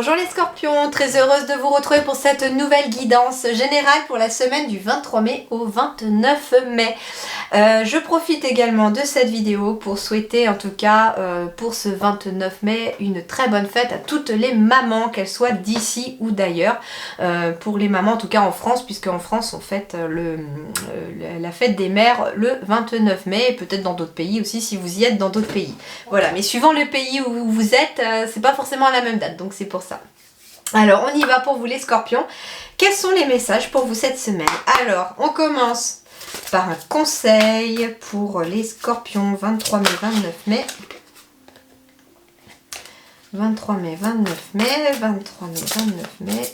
Bonjour les scorpions, très heureuse de vous retrouver pour cette nouvelle guidance générale pour la semaine du 23 mai au 29 mai. Je profite également de cette vidéo pour souhaiter en tout cas pour ce 29 mai une très bonne fête à toutes les mamans, qu'elles soient d'ici ou d'ailleurs. Pour les mamans en tout cas en France, puisque en France on fête la fête des mères le 29 mai, et peut-être dans d'autres pays aussi si vous y êtes dans d'autres pays. Voilà, mais suivant le pays où vous êtes, c'est pas forcément à la même date, donc c'est pour ça. Alors on y va pour vous les scorpions. Quels sont les messages pour vous cette semaine? Alors on commence par un conseil pour les scorpions 23 mai, 29 mai. 23 mai, 29 mai, 23 mai, 29 mai.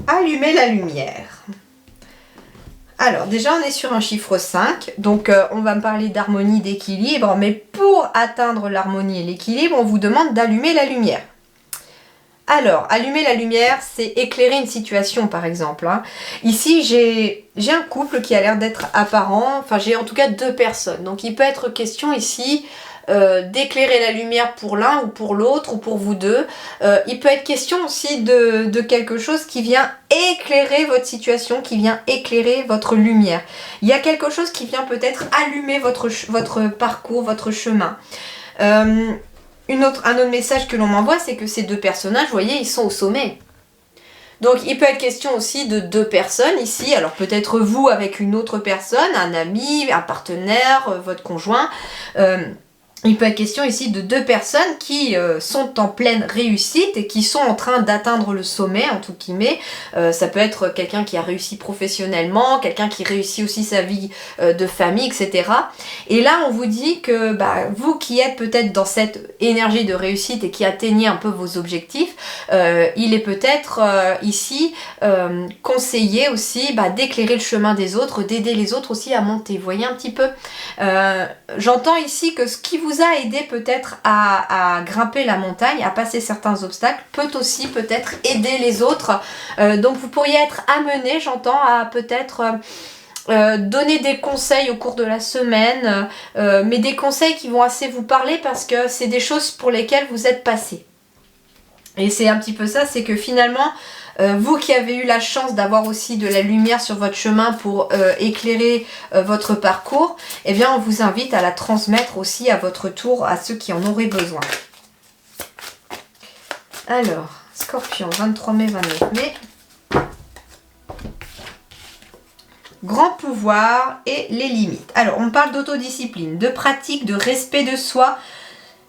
Allumez la lumière. Alors déjà on est sur un chiffre 5, donc on va me parler d'harmonie, d'équilibre, mais pour atteindre l'harmonie et l'équilibre, on vous demande d'allumer la lumière. Alors, allumer la lumière, c'est éclairer une situation par exemple. Ici, j'ai un couple qui a l'air d'être apparent, enfin j'ai en tout cas deux personnes, donc il peut être question ici d'éclairer la lumière pour l'un ou pour l'autre ou pour vous deux. Il peut être question aussi de quelque chose qui vient éclairer votre situation, qui vient éclairer votre lumière. Il y a quelque chose qui vient peut-être allumer votre parcours, votre chemin. Un autre message que l'on m'envoie, c'est que ces deux personnages, vous voyez, ils sont au sommet. Donc il peut être question aussi de deux personnes ici, alors peut-être vous avec une autre personne, un ami, un partenaire, votre conjoint. Il peut être question ici de deux personnes qui sont en pleine réussite et qui sont en train d'atteindre le sommet, en tout guillemets. Ça peut être quelqu'un qui a réussi professionnellement, quelqu'un qui réussit aussi sa vie de famille, etc. Et là, on vous dit que vous qui êtes peut-être dans cette énergie de réussite et qui atteignez un peu vos objectifs, il est peut-être ici conseillé aussi d'éclairer le chemin des autres, d'aider les autres aussi à monter. Vous voyez un petit peu. J'entends ici que ce qui vous a aidé peut-être à grimper la montagne, à passer certains obstacles, peut aussi peut-être aider les autres. Donc vous pourriez être amené, j'entends, à peut-être donner des conseils au cours de la semaine, mais des conseils qui vont assez vous parler parce que c'est des choses pour lesquelles vous êtes passé. Et c'est un petit peu ça, c'est que finalement, vous qui avez eu la chance d'avoir aussi de la lumière sur votre chemin pour éclairer votre parcours, eh bien on vous invite à la transmettre aussi à votre tour à ceux qui en auraient besoin. Alors, Scorpion, 23 mai, 29 mai. Grand pouvoir et les limites. Alors, on parle d'autodiscipline, de pratique, de respect de soi,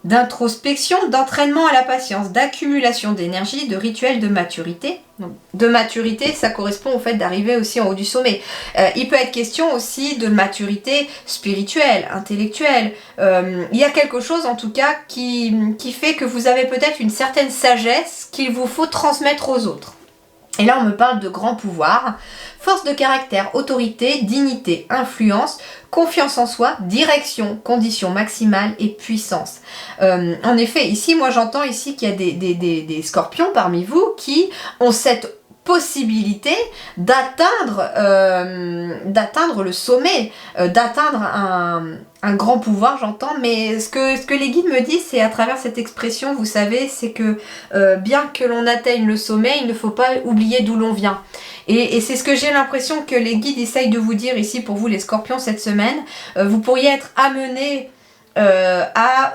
d'introspection, d'entraînement à la patience, d'accumulation d'énergie, de rituels de maturité. Donc, de maturité, ça correspond au fait d'arriver aussi en haut du sommet. Il peut être question aussi de maturité spirituelle, intellectuelle. Il y a quelque chose en tout cas qui fait que vous avez peut-être une certaine sagesse qu'il vous faut transmettre aux autres. Et là, on me parle de grand pouvoir, force de caractère, autorité, dignité, influence, confiance en soi, direction, condition maximale et puissance. En effet, ici, moi j'entends ici qu'il y a des scorpions parmi vous qui ont cette possibilité d'atteindre le sommet, d'atteindre un grand pouvoir, j'entends, mais ce que les guides me disent, c'est à travers cette expression, vous savez, c'est que bien que l'on atteigne le sommet, il ne faut pas oublier d'où l'on vient. Et c'est ce que j'ai l'impression que les guides essayent de vous dire ici pour vous les scorpions cette semaine. Vous pourriez être amenés à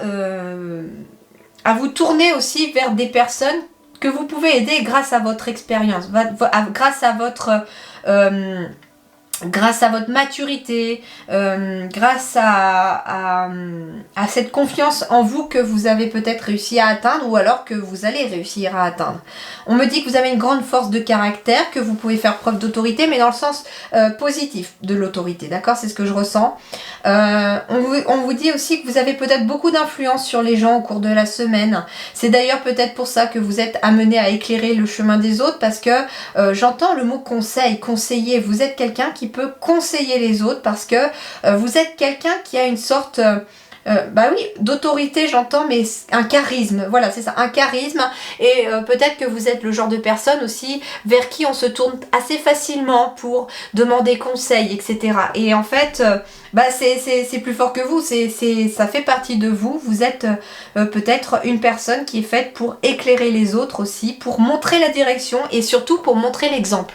vous tourner aussi vers des personnes que vous pouvez aider grâce à votre expérience, grâce à votre maturité, grâce à cette confiance en vous que vous avez peut-être réussi à atteindre ou alors que vous allez réussir à atteindre. On me dit que vous avez une grande force de caractère, que vous pouvez faire preuve d'autorité, mais dans le sens positif de l'autorité, d'accord? C'est ce que je ressens. On vous dit aussi que vous avez peut-être beaucoup d'influence sur les gens au cours de la semaine. C'est d'ailleurs peut-être pour ça que vous êtes amené à éclairer le chemin des autres, parce que j'entends le mot conseil, conseiller. Vous êtes quelqu'un qui peut conseiller les autres parce que vous êtes quelqu'un qui a une sorte Bah oui, d'autorité j'entends, mais un charisme, voilà c'est ça, un charisme, et peut-être que vous êtes le genre de personne aussi vers qui on se tourne assez facilement pour demander conseil, etc. Et en fait, bah c'est plus fort que vous, ça fait partie de vous, vous êtes peut-être une personne qui est faite pour éclairer les autres aussi, pour montrer la direction et surtout pour montrer l'exemple.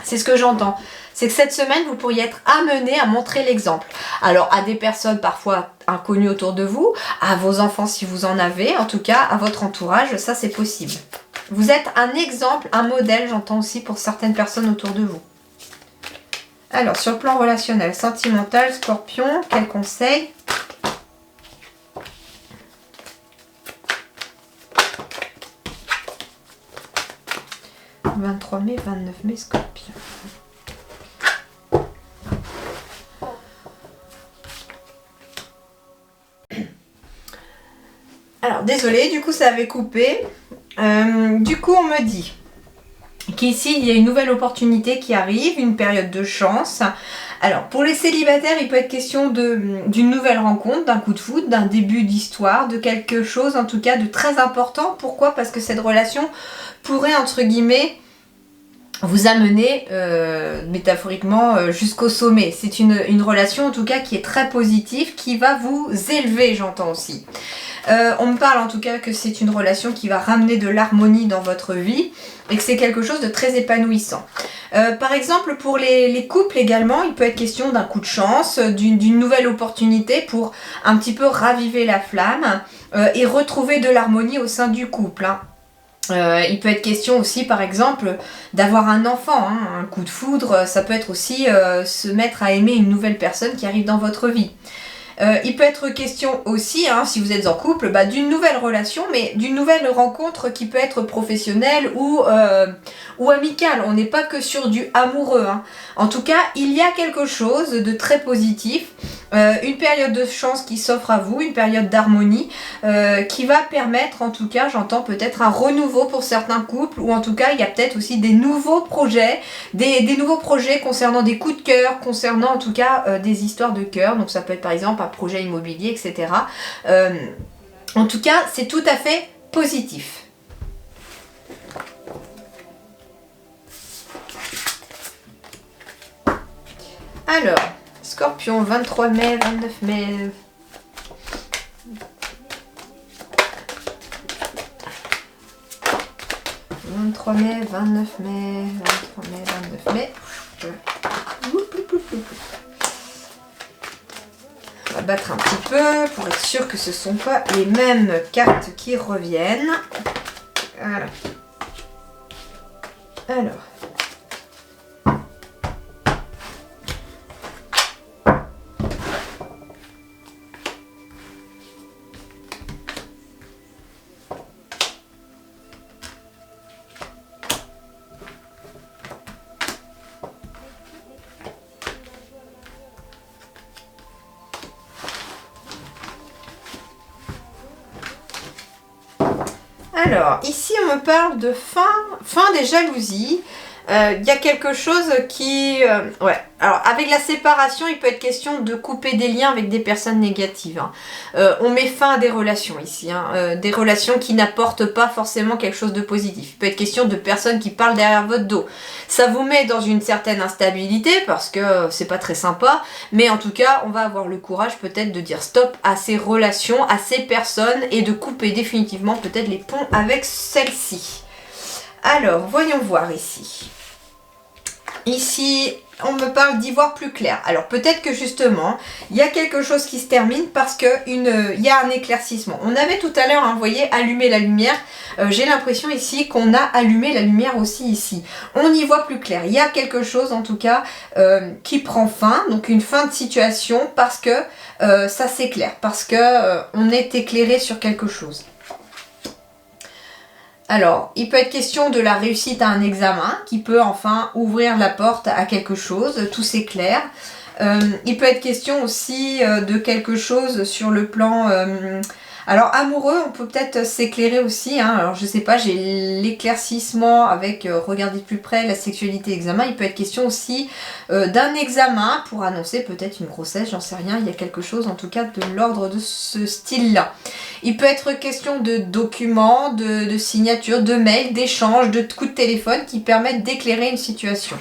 C'est ce que j'entends. C'est que cette semaine, vous pourriez être amené à montrer l'exemple. Alors, à des personnes parfois inconnues autour de vous, à vos enfants si vous en avez, en tout cas, à votre entourage, ça c'est possible. Vous êtes un exemple, un modèle, j'entends aussi, pour certaines personnes autour de vous. Alors, sur le plan relationnel, sentimental, Scorpion, quel conseil ? « 23 mai, 29 mai, Scorpion. » Alors, désolée, du coup, ça avait coupé. Du coup, on me dit qu'ici, il y a une nouvelle opportunité qui arrive, une période de chance. Alors, pour les célibataires, il peut être question d'une nouvelle rencontre, d'un coup de foudre, d'un début d'histoire, de quelque chose, en tout cas, de très important. Pourquoi ? Parce que cette relation pourrait, entre guillemets, vous amener métaphoriquement jusqu'au sommet. C'est une relation, en tout cas, qui est très positive, qui va vous élever, j'entends aussi. On me parle en tout cas que c'est une relation qui va ramener de l'harmonie dans votre vie et que c'est quelque chose de très épanouissant. Par exemple, pour les couples également, il peut être question d'un coup de chance, d'une nouvelle opportunité pour un petit peu raviver la flamme et retrouver de l'harmonie au sein du couple. Il peut être question aussi, par exemple, d'avoir un enfant, un coup de foudre, ça peut être aussi se mettre à aimer une nouvelle personne qui arrive dans votre vie. Il peut être question aussi, si vous êtes en couple, d'une nouvelle relation, mais d'une nouvelle rencontre qui peut être professionnelle ou amicale. On n'est pas que sur du amoureux. En tout cas, il y a quelque chose de très positif, une période de chance qui s'offre à vous, une période d'harmonie qui va permettre, en tout cas, j'entends peut-être un renouveau pour certains couples, ou en tout cas, il y a peut-être aussi des nouveaux projets, des nouveaux projets concernant des coups de cœur, concernant en tout cas des histoires de cœur. Donc ça peut être par exemple un projet immobilier, etc. En tout cas, c'est tout à fait positif. Alors, Scorpion, 23 mai, 29 mai... 23 mai, 29 mai, 23 mai, 29 mai. On va battre un petit peu pour être sûr que ce ne sont pas les mêmes cartes qui reviennent. Voilà. Alors. Alors, ici on me parle de fin des jalousies. Il y a quelque chose qui... ouais, alors avec la séparation, il peut être question de couper des liens avec des personnes négatives. On met fin à des relations ici, des relations qui n'apportent pas forcément quelque chose de positif. Il peut être question de personnes qui parlent derrière votre dos. Ça vous met dans une certaine instabilité parce que c'est pas très sympa, mais en tout cas, on va avoir le courage peut-être de dire stop à ces relations, à ces personnes et de couper définitivement peut-être les ponts avec celles-ci. Alors, voyons voir ici. Ici, on me parle d'y voir plus clair. Alors peut-être que justement, il y a quelque chose qui se termine parce que il y a un éclaircissement. On avait tout à l'heure, vous voyez, allumé la lumière. J'ai l'impression ici qu'on a allumé la lumière aussi ici. On y voit plus clair. Il y a quelque chose en tout cas qui prend fin. Donc une fin de situation parce que ça s'éclaire. Parce que on est éclairé sur quelque chose. Alors, il peut être question de la réussite à un examen qui peut enfin ouvrir la porte à quelque chose, tout s'éclaire. Il peut être question aussi de quelque chose sur le plan... Alors amoureux, on peut peut-être s'éclairer aussi, hein. Alors je sais pas, j'ai l'éclaircissement avec regarder de plus près la sexualité examen. Il peut être question aussi d'un examen pour annoncer peut-être une grossesse, j'en sais rien. Il y a quelque chose en tout cas de l'ordre de ce style-là. Il peut être question de documents, de signatures, de mails, d'échanges, de coups de téléphone qui permettent d'éclairer une situation.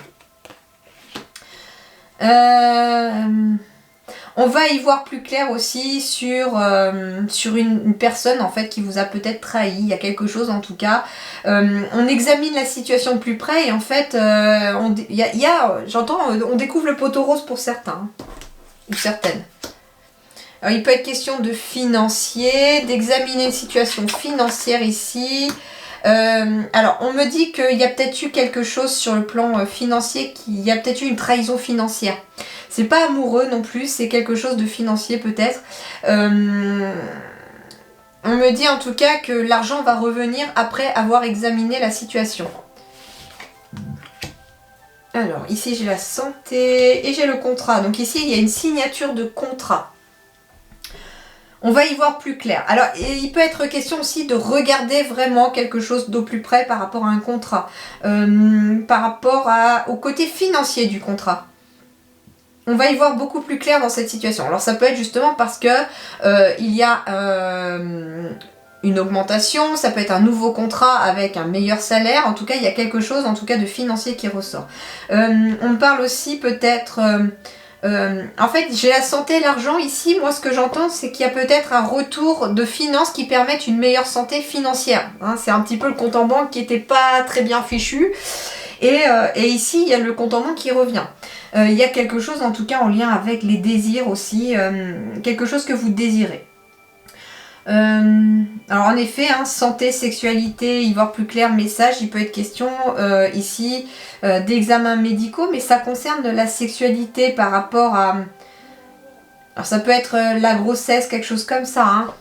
On va y voir plus clair aussi sur une personne en fait qui vous a peut-être trahi. Il y a quelque chose en tout cas. On examine la situation de plus près et en fait, on découvre le poteau rose pour certains ou certaines. Alors, il peut être question de financier, d'examiner une situation financière ici. Alors, on me dit qu'il y a peut-être eu quelque chose sur le plan financier, qu'il y a peut-être eu une trahison financière. C'est pas amoureux non plus, c'est quelque chose de financier peut-être. On me dit en tout cas que l'argent va revenir après avoir examiné la situation. Alors, ici j'ai la santé et j'ai le contrat. Donc ici, il y a une signature de contrat. On va y voir plus clair. Alors, il peut être question aussi de regarder vraiment quelque chose d'au plus près par rapport à un contrat. Par rapport au côté financier du contrat. On va y voir beaucoup plus clair dans cette situation. Alors ça peut être justement parce que il y a une augmentation, ça peut être un nouveau contrat avec un meilleur salaire. En tout cas, il y a quelque chose en tout cas de financier qui ressort. On me parle aussi peut-être... en fait, j'ai la santé et l'argent ici. Moi, ce que j'entends, c'est qu'il y a peut-être un retour de finances qui permettent une meilleure santé financière. Hein, c'est un petit peu le compte en banque qui n'était pas très bien fichu. Et ici, il y a le compte en banque qui revient. Il y a quelque chose en tout cas en lien avec les désirs aussi, quelque chose que vous désirez. Alors en effet, hein, santé, sexualité, y voir plus clair, message, il peut être question ici d'examens médicaux, mais ça concerne la sexualité par rapport à... Alors ça peut être la grossesse, quelque chose comme ça, hein.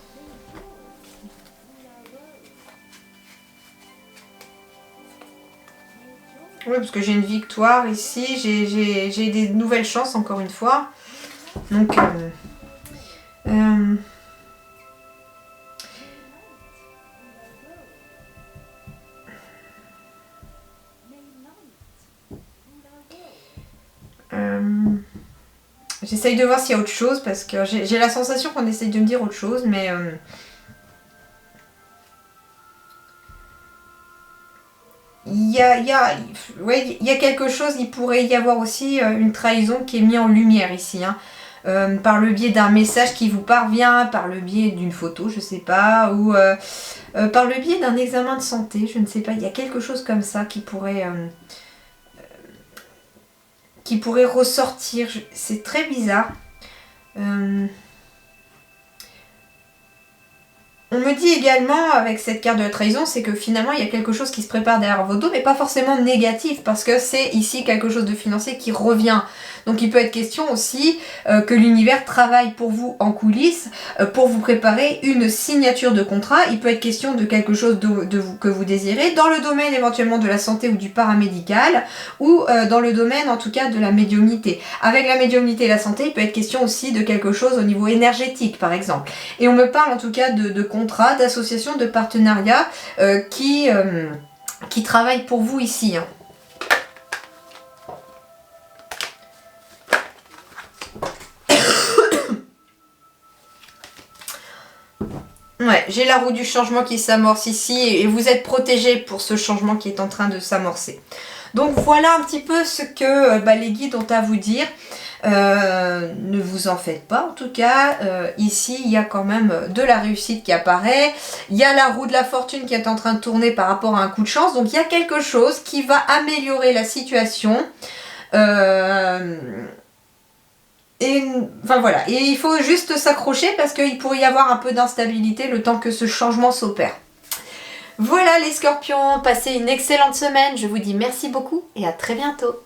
Oui, parce que j'ai une victoire ici, j'ai des nouvelles chances encore une fois. Donc, j'essaye de voir s'il y a autre chose parce que j'ai la sensation qu'on essaye de me dire autre chose, mais... Il y a quelque chose, il pourrait y avoir aussi une trahison qui est mise en lumière ici, hein. Par le biais d'un message qui vous parvient, par le biais d'une photo, je sais pas, ou par le biais d'un examen de santé, je ne sais pas, il y a quelque chose comme ça qui pourrait ressortir, c'est très bizarre. On me dit également, avec cette carte de la trahison, c'est que finalement il y a quelque chose qui se prépare derrière vos dos, mais pas forcément négatif, parce que c'est ici quelque chose de financier qui revient. Donc il peut être question aussi que l'univers travaille pour vous en coulisses, pour vous préparer une signature de contrat. Il peut être question de quelque chose que vous désirez, dans le domaine éventuellement de la santé ou du paramédical, ou dans le domaine en tout cas de la médiumnité. Avec la médiumnité et la santé, il peut être question aussi de quelque chose au niveau énergétique par exemple. Et on me parle en tout cas de contrats, d'associations, de partenariats qui travaillent pour vous ici, hein. Ouais, j'ai la roue du changement qui s'amorce ici et vous êtes protégé pour ce changement qui est en train de s'amorcer. Donc voilà un petit peu ce que les guides ont à vous dire. Ne vous en faites pas en tout cas. Ici il y a quand même de la réussite qui apparaît. Il y a la roue de la fortune qui est en train de tourner par rapport à un coup de chance. Donc il y a quelque chose qui va améliorer la situation. Et enfin voilà, et il faut juste s'accrocher parce qu'il pourrait y avoir un peu d'instabilité le temps que ce changement s'opère. Voilà les scorpions, passez une excellente semaine, je vous dis merci beaucoup et à très bientôt.